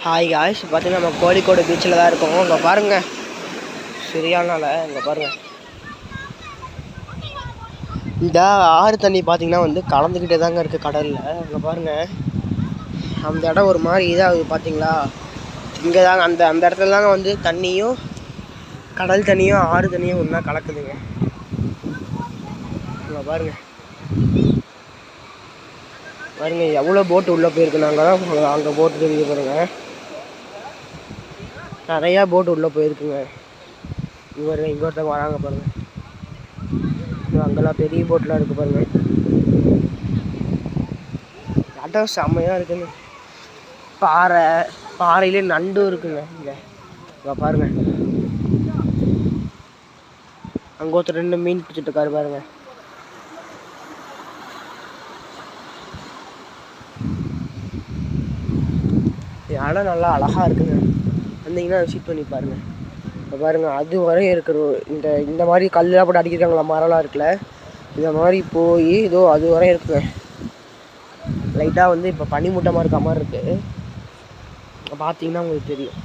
Hi guys, பார்த்தீங்கன்னா நம்ம கோழிக்கோடு பீச்சில் தான் இருக்கோம். இங்கே பாருங்கள், சரியான இங்கே பாருங்கள். இந்த ஆறு தண்ணி பார்த்தீங்கன்னா வந்து கலந்துக்கிட்டே தாங்க இருக்குது கடலில். இங்கே பாருங்கள், அந்த இடம் ஒரு மாதிரி இதாகுது பார்த்தீங்களா. இங்கே தாங்க அந்த அந்த இடத்துல தாங்க வந்து தண்ணியும் கடல் தண்ணியும் ஆறு தண்ணியும் ஒன்றா கலக்குதுங்க. இங்கே பாருங்கள் பாருங்கள் எவ்வளோ போட்டு உள்ளே போயிருக்கு. நாங்கள் தான் அங்கே போட்டு தெரிஞ்சு பாருங்கள், நிறையா போட்டு உள்ளே போயிருக்குங்க. இங்கே ஒருத்தவங்க வராங்க பாருங்கள். அங்கெல்லாம் பெரிய போட்டெலாம் இருக்குது பாருங்கள். இடம் செம்மையாக இருக்குங்க. பாறையிலே நண்டும் இருக்குங்க. இங்கே பாருங்கள், அங்கே ஒருத்தர் 2 மீன் பிடிச்சிட்டு இருக்காரு பாருங்கள். இடம் நல்லா அழகாக இருக்குங்க. வந்தீங்கன்னா விசிட் பண்ணி பாருங்கள். இப்போ பாருங்கள், அது வரையும் இருக்கிற இந்த மாதிரி கல்லாம் போட்டு அடிக்கிறாங்களா, மரம்லாம் இருக்குல்ல, இந்த மாதிரி போய் ஏதோ அது வரையும் இருக்குங்க. லைட்டாக வந்து இப்போ பனிமூட்டமாக இருக்க மாதிரி இருக்குது. பார்த்தீங்கன்னா உங்களுக்கு தெரியும்.